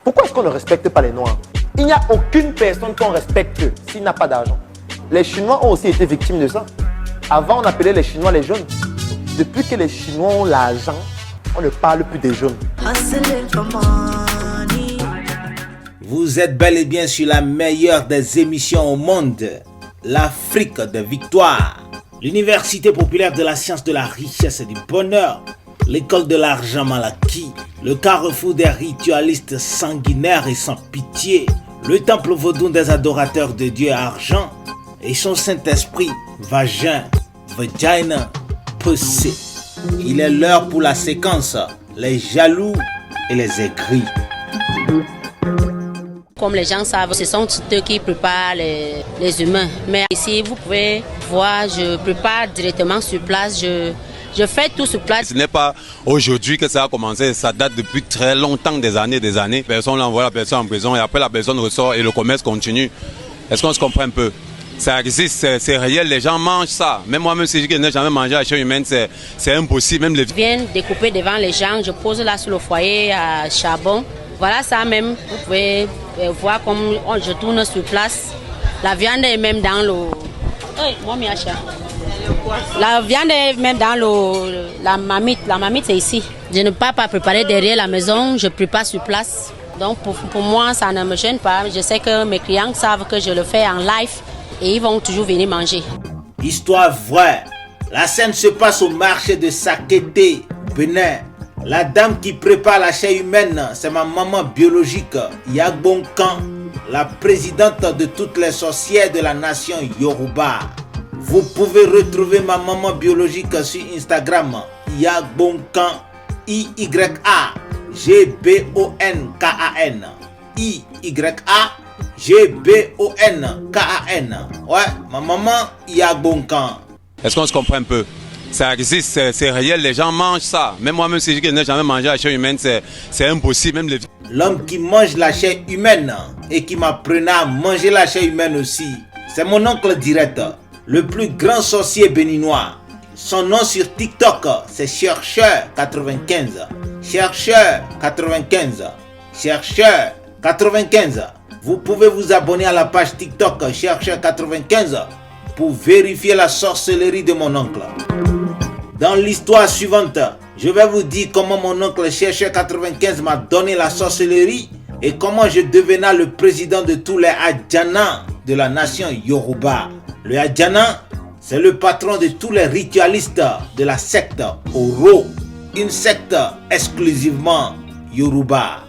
Pourquoi est-ce qu'on ne respecte pas les Noirs? Il n'y a aucune personne qu'on respecte s'il n'a pas d'argent. Les Chinois ont aussi été victimes de ça. Avant, on appelait les Chinois les jaunes. Depuis que les Chinois ont l'argent, on ne parle plus des jaunes. Vous êtes bel et bien sur la meilleure des émissions au monde, l'Afrique de Victoire. L'Université populaire de la science, de la richesse et du bonheur. L'école de l'argent mal acquis. Le carrefour des ritualistes sanguinaires et sans pitié. Le temple vaudou des adorateurs de Dieu argent. Et son Saint-Esprit, vagin, vagina, poussé. Il est l'heure pour la séquence, les jaloux et les aigris. Comme les gens savent, ce sont eux qui préparent les humains. Mais ici, vous pouvez voir, je prépare directement sur place, je fais tout sur place. Ce n'est pas aujourd'hui que ça a commencé, ça date depuis très longtemps, des années. Personne envoie la personne en prison et après la personne ressort et le commerce continue. Est-ce qu'on se comprend un peu? Ça existe, c'est réel, les gens mangent ça. Même moi-même, si je n'ai jamais mangé à la chair humaine, c'est impossible. Même les... Je viens découper devant les gens, je pose là sur le foyer à charbon. Voilà ça même, vous pouvez voir comme je tourne sur place. La viande est même dans le... La viande est même dans la marmite. La marmite c'est ici. Je ne peux pas préparer derrière la maison, je prépare sur place. Donc pour moi, ça ne me gêne pas. Je sais que mes clients savent que je le fais en live et ils vont toujours venir manger. Histoire vraie. La scène se passe au marché de Sakété, Bénin. La dame qui prépare la chair humaine, c'est ma maman biologique, Yagbonkan, la présidente de toutes les sorcières de la nation Yoruba. Vous pouvez retrouver ma maman biologique sur Instagram, Yagbonkan, I-Y-A-G-B-O-N-K-A-N. I-Y-A-G-B-O-N-K-A-N. Ouais, ma maman Yagbonkan. Est-ce qu'on se comprend un peu? Ça existe, c'est réel, les gens mangent ça. Même moi-même, si je n'ai jamais mangé la chair humaine, c'est impossible. Même les... L'homme qui mange la chair humaine et qui m'apprenait à manger la chair humaine aussi, c'est mon oncle direct, le plus grand sorcier béninois. Son nom sur TikTok, c'est Chercheur95. Chercheur95. Chercheur95. Vous pouvez vous abonner à la page TikTok Chercheur95 pour vérifier la sorcellerie de mon oncle. Dans l'histoire suivante, je vais vous dire comment mon oncle Chercheur95 m'a donné la sorcellerie et comment je devenais le président de tous les Adjana de la nation Yoruba. Le Adjana, c'est le patron de tous les ritualistes de la secte Oro, une secte exclusivement Yoruba.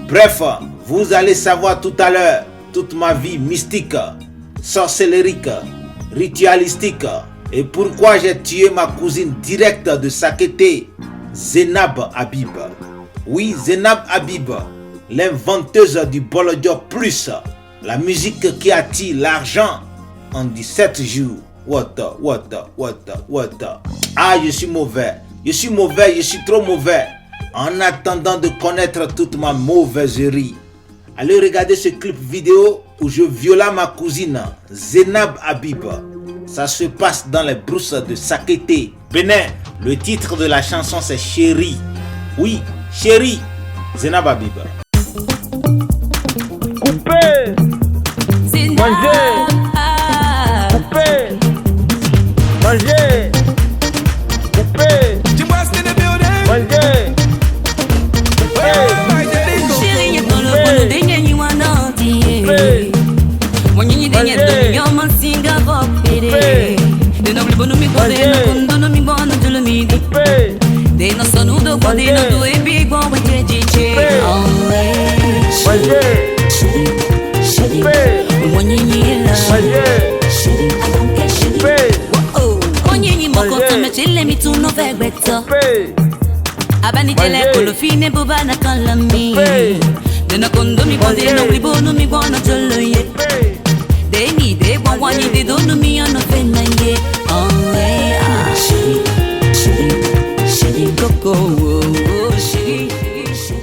Bref, vous allez savoir tout à l'heure toute ma vie mystique, sorcellerique, ritualistique et pourquoi j'ai tué ma cousine directe de Sakété, Zainab Habib. Oui, Zainab Habib, l'inventeuse du Bolodio Plus, la musique qui attire l'argent en 17 jours. What? Ah, je suis mauvais, je suis trop mauvais. En attendant de connaître toute ma mauvaiserie, allez regarder ce clip vidéo où je violais ma cousine Zainab Habib. Ça se passe dans les brousses de Sakété, Bénin. Le titre de la chanson c'est Chérie. Oui, Chérie, Zainab Habib. Coupé, manger, coupé, manger, coupé, manger. Abanitele kolofine bubana kalami. Dena kondomi konde no libono mi bona joloye. Deni de bwani de dono mi ano fenaye. Chérie coco, chérie.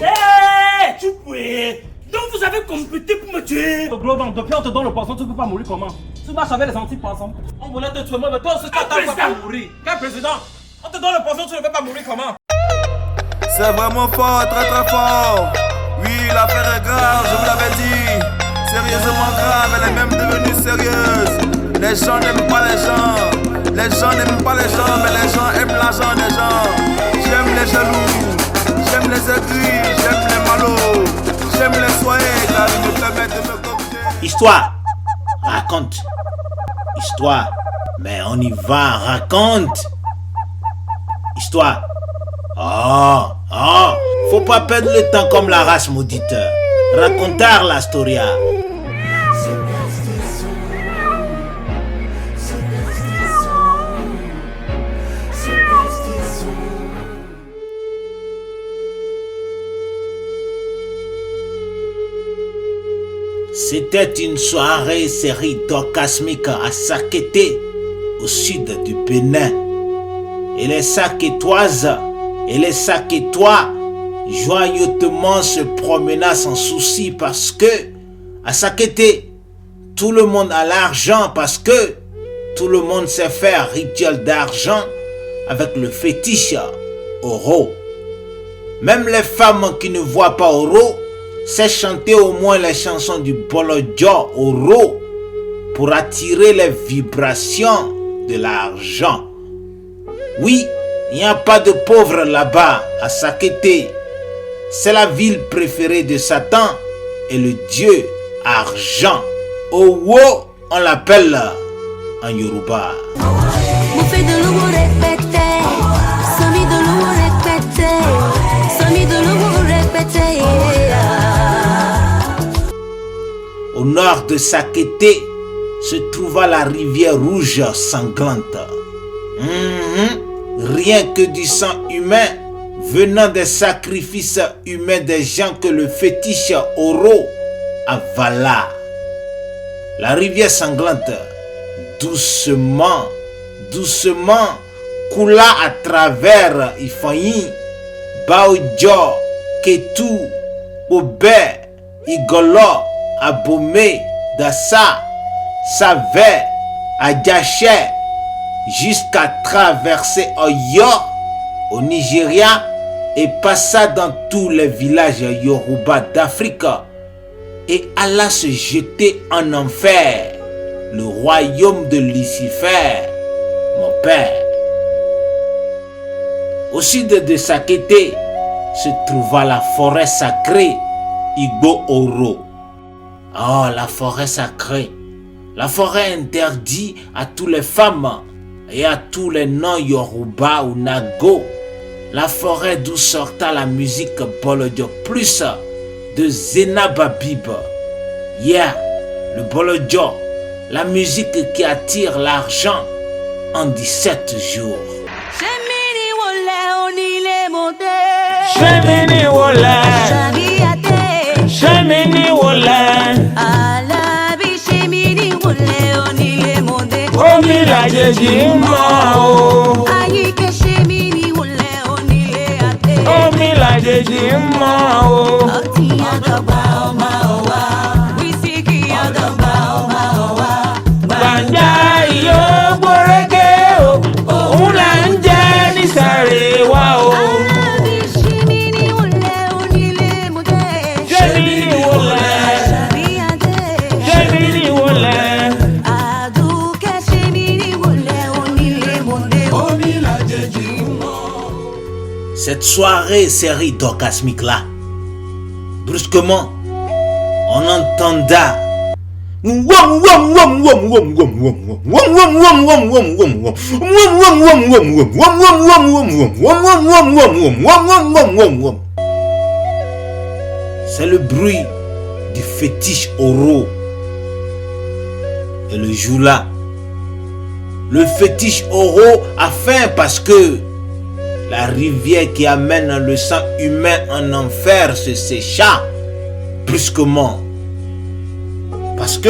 Hey, tu peux. Donc vous avez complété pour me tuer. Globan, depuis on te donne le poisson, tu peux pas mourir comment? Tu marches avec les anti-poissons. On voulait te tuer, mais toi aussi tu n'attends pas mourir. Quel président? On te donne le poisson, tu ne peux pas mourir comment? C'est vraiment fort, très très fort. Oui, l'affaire est grave, je vous l'avais dit. Sérieusement grave, elle est même devenue sérieuse. Les gens n'aiment pas les gens. Les gens n'aiment pas les gens, mais les gens aiment l'argent des gens. J'aime les jaloux, j'aime les aigris, j'aime les malauds, j'aime les soyeux, car ils me permettent de me corriger. Histoire, raconte. Histoire, mais on y va, raconte. Histoire. Faut pas perdre le temps comme la race maudite. Racontar la storia. C'était une soirée série orgasmique à Sakété, au sud du Bénin. Et les Sakétoises et les Sakétois joyeusement se promenaient sans souci parce que à Sakété, tout le monde a l'argent parce que tout le monde sait faire rituel d'argent avec le fétiche Oro. Même les femmes qui ne voient pas Oro sait chanter au moins les chansons du Bolodjo Oro pour attirer les vibrations de l'argent. Oui, il n'y a pas de pauvres là-bas à Sakété. C'est la ville préférée de Satan et le dieu argent. Owo, on l'appelle en Yoruba. Au nord de Sakété se trouva la rivière rouge sanglante. Rien que du sang humain venant des sacrifices humains des gens que le fétiche Oro avala. La rivière sanglante, doucement, coula à travers Ifanyi, Baoudjo, Ketu, Obé, Igolo, Abomé, Dassa, Savé, Adjaché, jusqu'à traverser Oyo au Nigeria et passa dans tous les villages Yoruba d'Afrique et alla se jeter en enfer, le royaume de Lucifer, mon père. Au sud de Sakété se trouva la forêt sacrée Igbo Oro. Oh, la forêt sacrée, la forêt interdite à toutes les femmes et à tous les noms Yoruba ou Nago. La forêt d'où sorta la musique Bolodjo plus de Zenababib. Le Bolodjo, la musique qui attire l'argent en 17 jours. Cette soirée série d'orgasmique là, brusquement, on entenda c'est le bruit du fétiche Oro. Et le jour-là, le fétiche Oro a faim parce que la rivière qui amène le sang humain en enfer se sécha brusquement. Parce que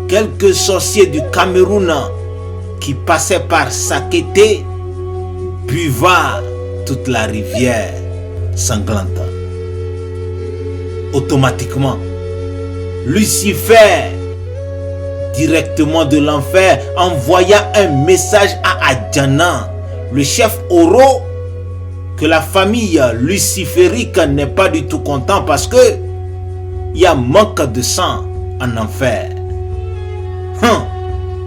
quelques sorciers du Cameroun qui passaient par Sakété buvaient toute la rivière sanglante. Automatiquement, Lucifer, directement de l'enfer, envoya un message à Adjana, le chef Oro, que la famille luciférique n'est pas du tout content parce que il y a manque de sang en enfer.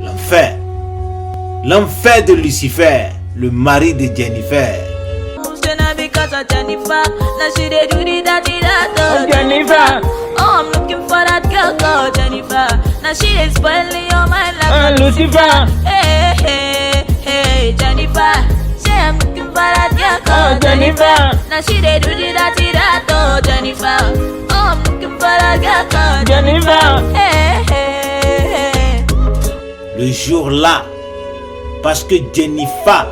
L'enfer. L'enfer de Lucifer, le mari de Jennifer. Jennifer, oh, I'm looking for that girl called Jennifer. Now she is spoiling your mind like Lucifer. Hey, hey, hey, Jennifer. Say I'm looking for that girl called Jennifer. Now she dey do the dirty that, oh, Jennifer. Oh, I'm looking for that girl called Jennifer. Hey, hey, hey. Le jour-là, parce que Jennifer,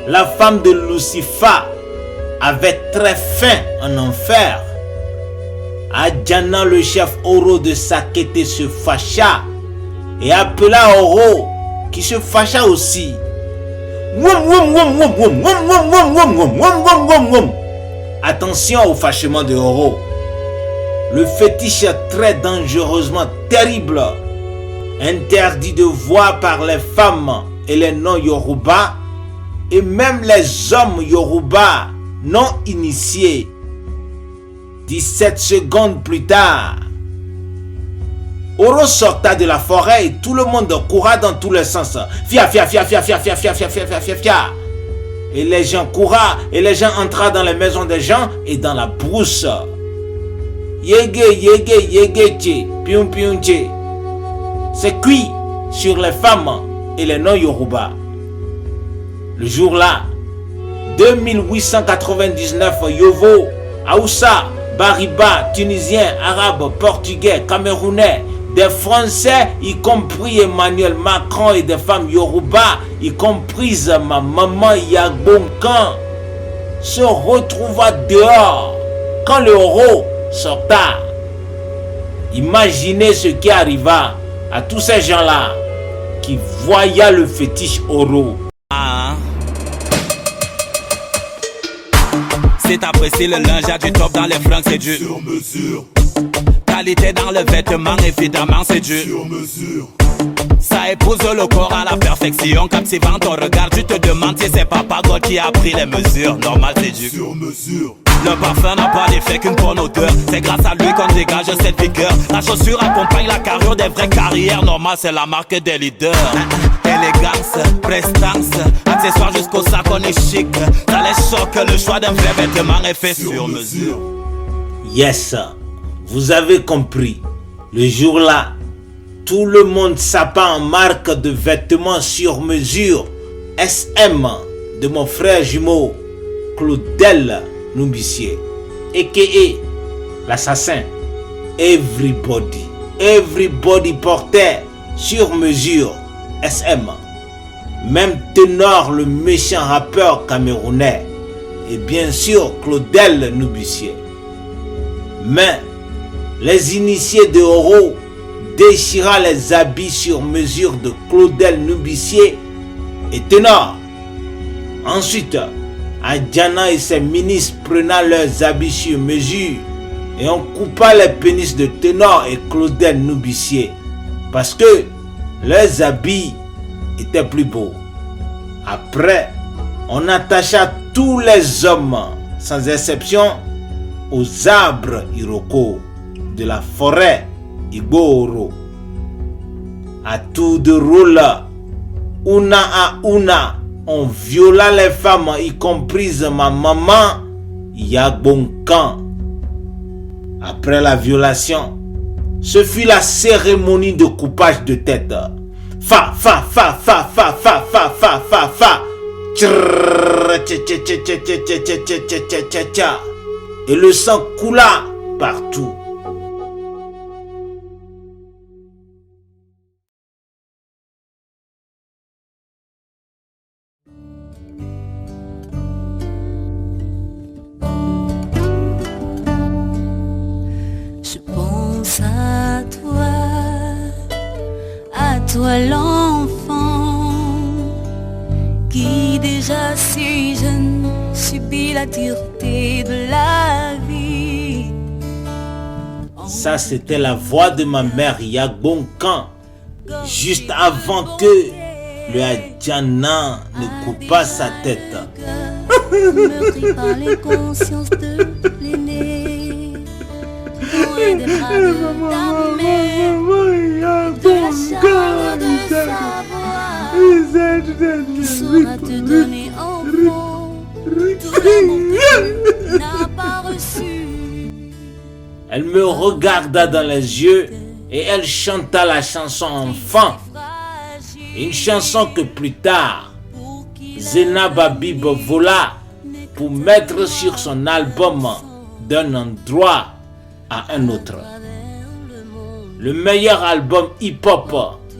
la femme de Lucifer, avait très faim en enfer, Adjana, le chef Oro de Sakete, se fâcha et appela Oro, qui se fâcha aussi. Attention au fâchement de Oro. Le fétiche très dangereusement terrible, interdit de voir par les femmes et les non-Yoruba, et même les hommes Yoruba non initiés. 17 secondes plus tard, Oro sorta de la forêt et tout le monde coura dans tous les sens. Fia, fia, fia, fia, fia, fia, fia, fia, fia, fia, fia, fia. Et les gens courent et les gens entrèrent dans les maisons des gens et dans la brousse. Yege, yege, yege, tche, pium, pium, tche. C'est cuit sur les femmes et les non-Yoruba. Le jour-là, 2899 Yovo, Aoussa, Bariba, Tunisiens, Arabes, Portugais, Camerounais, des Français, y compris Emmanuel Macron, et des femmes Yoruba, y compris ma maman Yagbonkan, se retrouva dehors quand le Oro sorta. Imaginez ce qui arriva à tous ces gens-là qui voyaient le fétiche Oro. C'est apprécié le linge, y'a du top dans les fringues, c'est du sur mesure. Qualité dans le vêtement, évidemment, c'est du sur mesure. Ça épouse le corps à la perfection. Captivant ton regard, tu te demandes si c'est Papa God qui a pris les mesures. Normal, c'est du sur mesure. Le parfum n'a pas d'effet qu'une bonne odeur. C'est grâce à lui qu'on dégage cette vigueur. La chaussure accompagne la carrure des vraies carrières. Normal, c'est la marque des leaders. Élégance, prestance, accessoires jusqu'au sac, on est chic. Ça les choque, le choix d'un vrai vêtement est fait sur mesure. Yes, vous avez compris. Le jour-là, tout le monde s'appât en marque de vêtements sur mesure SM de mon frère jumeau Claudel Numbissier, a.k.a. l'assassin. Everybody portait sur mesure SM. Même Ténor, le méchant rappeur camerounais, et bien sûr Claudel Numbissier. Mais les initiés de Oro déchira les habits sur mesure de Claudel Numbissier et Ténor. Ensuite, Adjana et ses ministres prenant leurs habits sur mesure et on coupa les pénis de Ténor et Claudel Numbissier parce que leurs habits étaient plus beaux. Après, on attacha tous les hommes, sans exception, aux arbres Iroko de la forêt Igbo-Oro. À tour de rôle, una à una, on viola les femmes, y compris ma maman Yagbonkan. Après la violation, ce fut la cérémonie de coupage de tête. Fa, fa, fa, fa, fa, fa, fa, fa, fa, fa. Et le sang coula partout. Je pense à toi l'enfant qui déjà si jeune subit la dureté de la vie. Ça, c'était la voix de ma mère Yagbonkan, juste avant que le Adjana ne coupa sa tête. meurtri par l'inconscience de l'aîné. Loin des bras de ta mère, de la chaleur de sa voix, qui saura te donner enfant tout l'amour que tu n'as pas reçu. Elle me regarda dans les yeux et elle chanta la chanson enfant. Une chanson que plus tard, Zainab Habib vola pour mettre sur son album D'un endroit à un autre. Le meilleur album hip-hop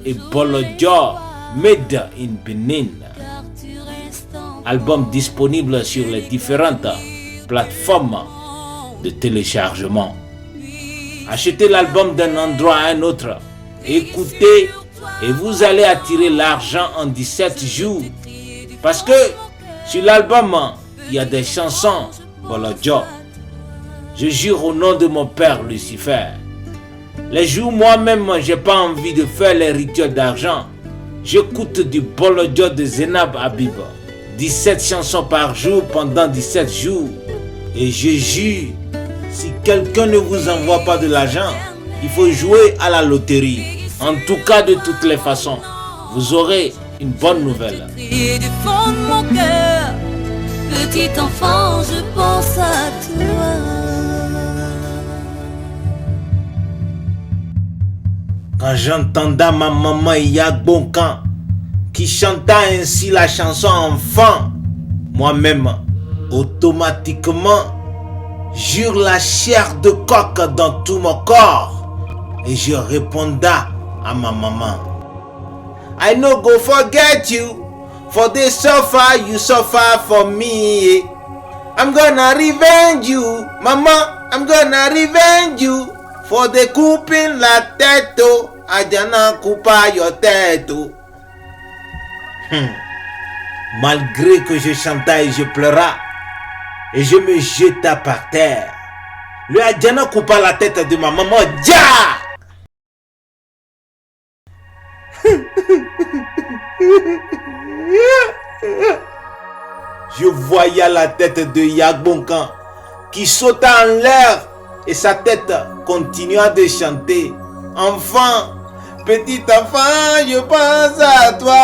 est Bolodjo Made in Benin. Album disponible sur les différentes plateformes de téléchargement. Achetez l'album D'un endroit à un autre, écoutez et vous allez attirer l'argent en 17 jours. Parce que sur l'album, il y a des chansons Bolodjo. Je jure au nom de mon père Lucifer. Les jours moi-même, j'ai pas envie de faire les rituels d'argent. J'écoute du Bolodjo de Zainab Habib. 17 chansons par jour pendant 17 jours. Et je jure, si quelqu'un ne vous envoie pas de l'argent, il faut jouer à la loterie. En tout cas, de toutes les façons, vous aurez une bonne nouvelle. Et du fond de mon cœur, petit enfant, je pense à toi. Quand j'entendais ma maman Yagbonkan qui chanta ainsi la chanson enfant, moi-même, automatiquement, j'eus la chair de coq dans tout mon corps et je répondais à ma maman. I no go forget you, for they suffer, you suffer for me. I'm gonna revenge you, mama, I'm gonna revenge you, for the couping la tête, Adjana coupa your tête. Malgré que je chantais et je pleurais, et je me jetais par terre, le Adjana coupa la tête de ma maman, Dja! Je voyais la tête de Yagbonkan qui sautait en l'air et sa tête continua de chanter. Enfant, petit enfant, je pense à toi.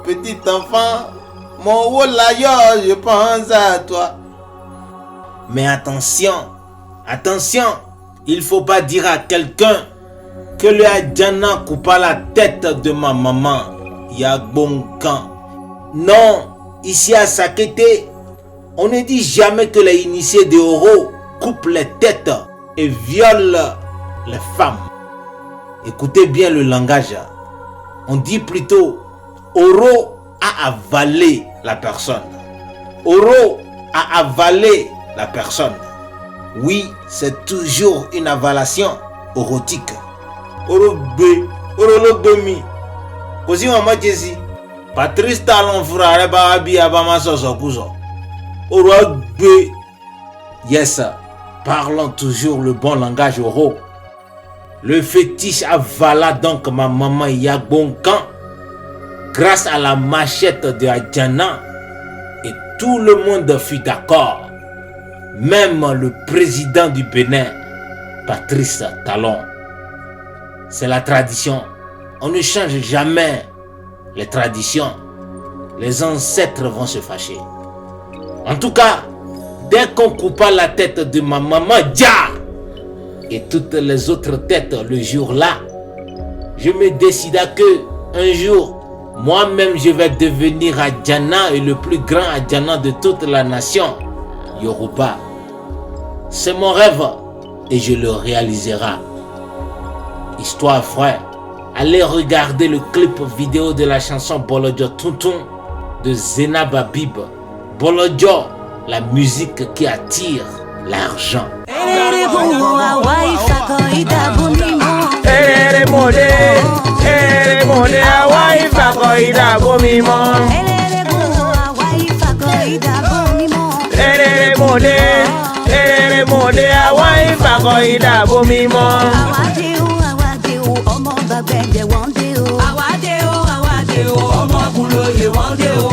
Petit enfant, mon wolayo, je pense à toi. Mais attention, attention, il faut pas dire à quelqu'un que le Adjana coupa la tête de ma maman, Yagbonkan. Non, ici à Sakété, on ne dit jamais que les initiés de Oro coupent les têtes et violent les femmes. Écoutez bien le langage. On dit plutôt Oro a avalé la personne. Oro a avalé la personne. Oui, c'est toujours une avalation orotique. Oro B, Oro lo domi. Kosi mama Jesi. Patrice Talon frère Babi Abama Sosokuzo. Oro B. Yes, parlons toujours le bon langage oro. Le fétiche avala donc ma maman Yagbonkan grâce à la machette de Adjana et tout le monde fut d'accord. Même le président du Bénin, Patrice Talon. C'est la tradition. On ne change jamais les traditions. Les ancêtres vont se fâcher. En tout cas, dès qu'on coupa la tête de ma maman Dja et toutes les autres têtes le jour-là, je me décida que un jour, moi-même je vais devenir Adjana et le plus grand Adjana de toute la nation Yoruba. C'est mon rêve et je le réaliserai. Histoire vraie, allez regarder le clip vidéo de la chanson Bolodjo Tonton de Zainab Habib. Bolodjo, la musique qui attire l'argent.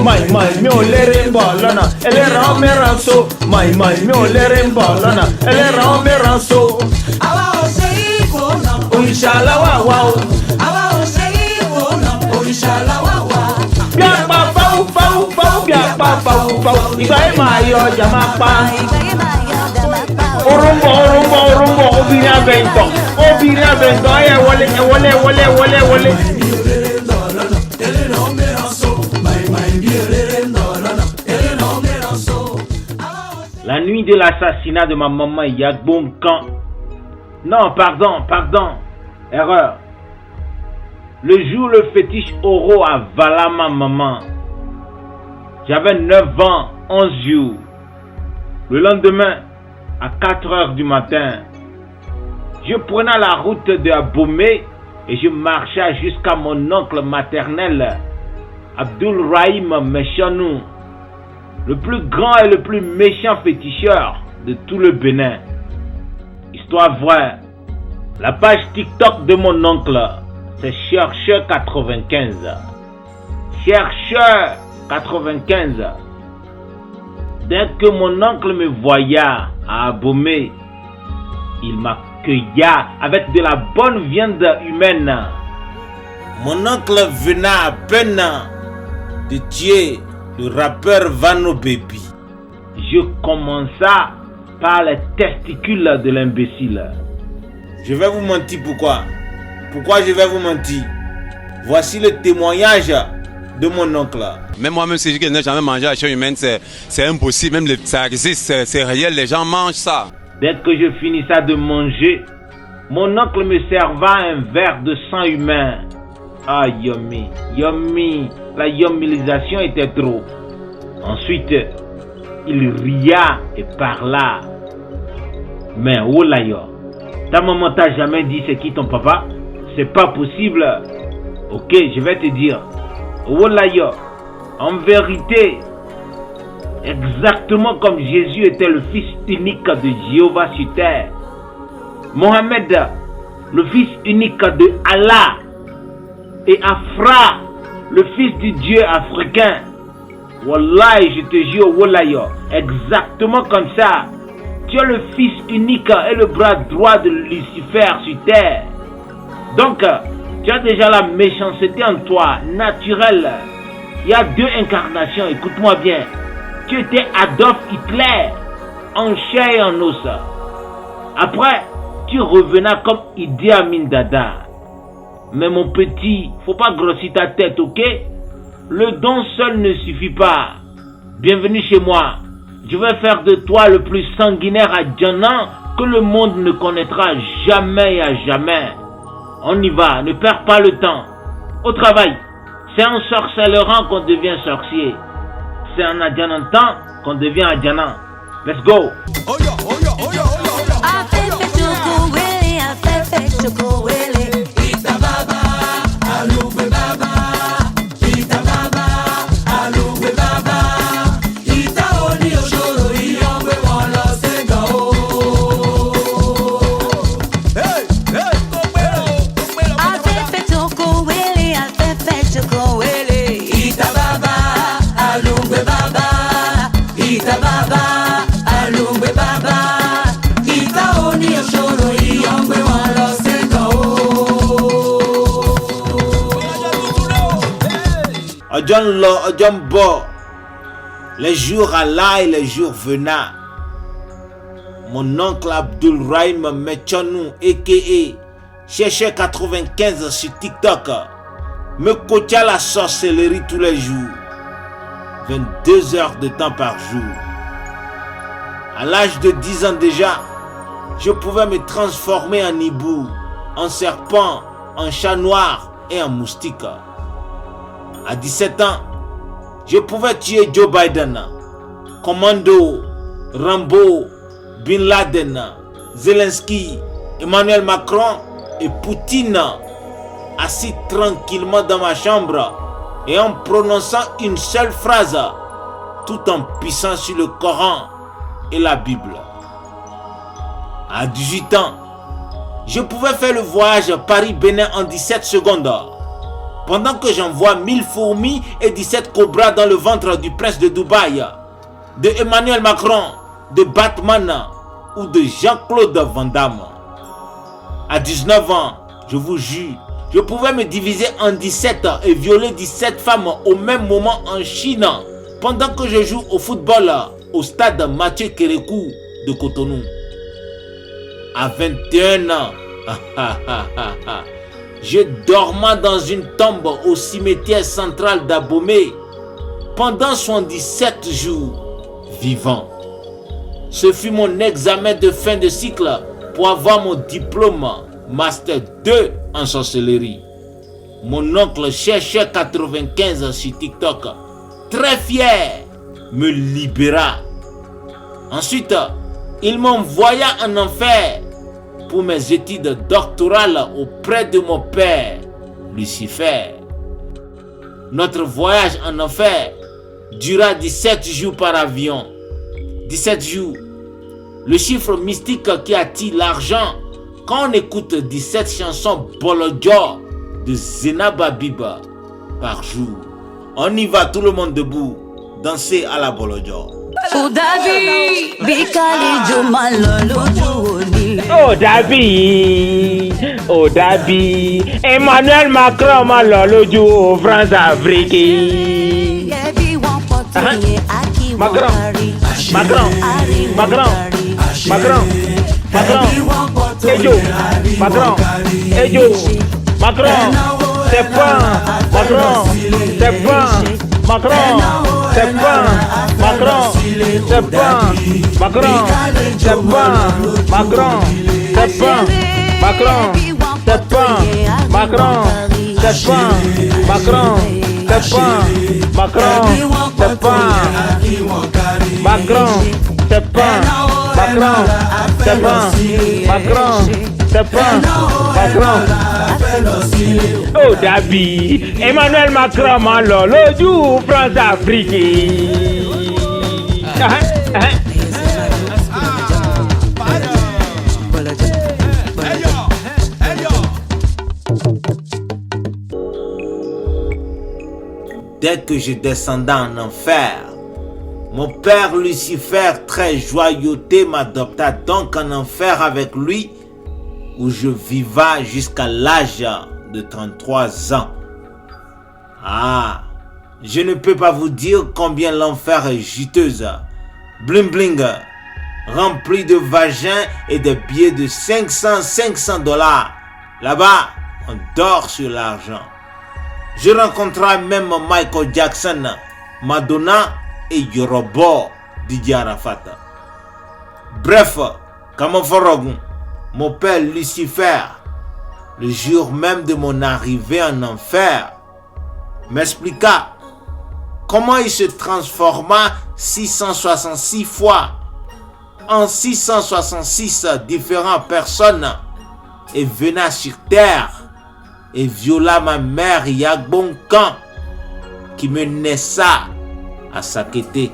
My mi ò lérè ń bọ̀ lọ́nà ẹlẹ́ran mẹ́ràn so. My mi ò lérè ń bọ̀ lọ́nà ẹlẹ́ran mẹ́ràn so. Àwa ò ṣe ìkó náà. Òrìṣà làwa wà o. Àwa ò ṣe ìkó náà. Òrìṣà làwa wà. Bí a pa fáwù fáwù fáwù bí a pa fáwù fáwù. Ìgbà yẹn máa yọ ọjà máa pa. Orúnbọ̀ obìnrin abẹ́ǹtọ̀ ẹ wọlé. La nuit de l'assassinat de ma maman Yagbonkan. Non, pardon. Erreur. Le jour le fétiche Oro a vala ma maman. J'avais 9 ans, 11 jours. Le lendemain, à 4 heures du matin, je prenais la route de Abomey et je marchais jusqu'à mon oncle maternel, Abdul Rahim Mechanou, le plus grand et le plus méchant féticheur de tout le Bénin. Histoire vraie. La page TikTok de mon oncle, c'est Chercheur 95. Chercheur 95. Dès que mon oncle me voyait à Abomey, il m'accueilla avec de la bonne viande humaine. Mon oncle venait à peine de tuer le rappeur Vano Baby. Je commença par les testicules de l'imbécile. Je vais vous mentir pourquoi. Pourquoi je vais vous mentir? Voici le témoignage de mon oncle. Même moi, même si je n'ai jamais mangé la chair humaine, c'est impossible. Même ça existe, c'est réel, les gens mangent ça. Dès que je finissais de manger, mon oncle me serva un verre de sang humain. Ah, yummy. La yummilisation était trop. Ensuite, il ria et parla. Mais oh là yo, ta maman t'a jamais dit c'est qui ton papa? C'est pas possible. Ok, je vais te dire. Oh là yo, en vérité, exactement comme Jésus était le fils unique de Jéhovah sur terre, Mohamed, le fils unique de Allah, et Afra, le fils du Dieu africain. Wallahi, je te jure, Wallahi, exactement comme ça. Tu es le fils unique et le bras droit de Lucifer sur terre. Donc, tu as déjà la méchanceté en toi, naturelle. Il y a 2 incarnations, écoute-moi bien. Tu étais Adolf Hitler, en chair et en os. Après, tu revenais comme Idi Amin Dada. Mais mon petit, faut pas grossir ta tête, ok? Le don seul ne suffit pas. Bienvenue chez moi. Je vais faire de toi le plus sanguinaire adjana que le monde ne connaîtra jamais et à jamais. On y va, ne perds pas le temps. Au travail, c'est en sorcellerant qu'on devient sorcier. C'est en adjanantant qu'on devient adjana. Let's go. Les jours allaient et les jours venaient. Mon oncle Abdul Rahim Mechanou, a.k.a. Chercheur 95 sur TikTok, me coachait la sorcellerie tous les jours. 22 heures de temps par jour. À l'âge de 10 ans déjà, je pouvais me transformer en hibou, en serpent, en chat noir et en moustique. À 17 ans, je pouvais tuer Joe Biden, Commando, Rambo, Bin Laden, Zelensky, Emmanuel Macron et Poutine, assis tranquillement dans ma chambre et en prononçant une seule phrase, tout en pissant sur le Coran et la Bible. À 18 ans, je pouvais faire le voyage Paris-Bénin en 17 secondes. pendant que j'envoie 1000 fourmis et 17 cobras dans le ventre du prince de Dubaï, de Emmanuel Macron, de Batman ou de Jean-Claude Van Damme. À 19 ans, je vous jure, je pouvais me diviser en 17 et violer 17 femmes au même moment en Chine, pendant que je joue au football au stade Mathieu Kérékou de Cotonou. À 21 ans, je dormais dans une tombe au cimetière central d'Abomey pendant 77 jours vivant. Ce fut mon examen de fin de cycle pour avoir mon diplôme Master 2 en sorcellerie. Mon oncle Chercheur 95 sur TikTok, très fier, me libéra. Ensuite, il m'envoya en enfer pour mes études doctorales auprès de mon père, Lucifer. Notre voyage en enfer dura 17 jours par avion. 17 jours. Le chiffre mystique qui attire l'argent quand on écoute 17 chansons Bolodjo de Zenaba Biba par jour. On y va tout le monde debout, danser à la Bolodjo. Oh Dabi, Emmanuel Macron maloloju France Afrique. Macron, Ejo, Macron, c'est pas, Macron, c'est pas, Macron, c'est pas, Macron, c'est pas, Macron, c'est pas, Macron, c'est pas, Macron, c'est pas, Macron, c'est pas, Macron, c'est pas, Macron, c'est pas, Macron, c'est pas, Macron, c'est pas, Macron, c'est pas, Macron. Oh Dabi, Emmanuel Macron maloloju France Afrique. Dès que je descendais en enfer, mon père Lucifer, très joyeuté, m'adopta donc en enfer avec lui, où je vivais jusqu'à l'âge de 33 ans. Ah, je ne peux pas vous dire combien l'enfer est juteuse, bling bling, rempli de vagins et de billets de 500 dollars. Là-bas, on dort sur l'argent. Je rencontrai même Michael Jackson, Madonna et Yorobo Didier Arafat. Bref, Kamoforogun, mon père Lucifer, le jour même de mon arrivée en enfer, m'expliqua comment il se transforma 666 fois en 666 différentes personnes et venait sur terre et viola ma mère Yagbonkan qui me naissa à Sakété.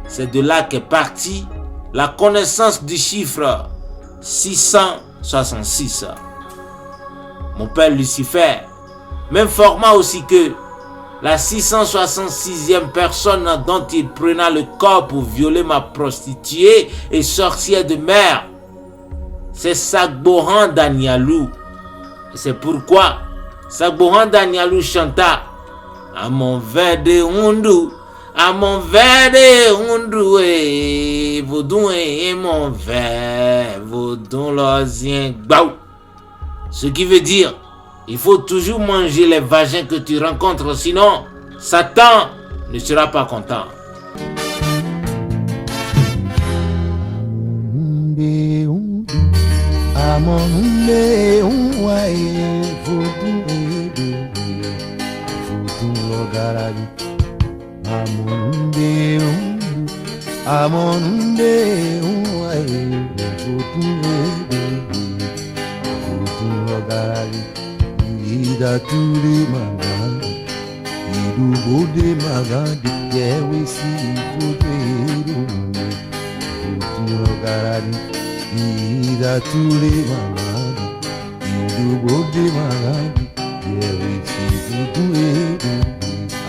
C'est de là qu'est partie la connaissance du chiffre 666. Mon père Lucifer m'informa aussi que la 666e personne dont il prenait le corps pour violer ma prostituée et sorcière de mer, c'est Sagbohan Danialou. C'est pourquoi Sagbohan Danialou chanta à mon verre de Hundu, à mon verre de Hundu, et Vaudou et mon verre, Vaudou l'osien Gbaou. Ce qui veut dire, il faut toujours manger les vagins que tu rencontres, sinon Satan ne sera pas content. Ida tuli magandi, idu bode magandi, yewe si bode rumwe, futuro garani. Ida tuli magandi, idu bode magandi, yewe si tudo ele,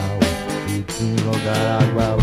ao tudo logar água.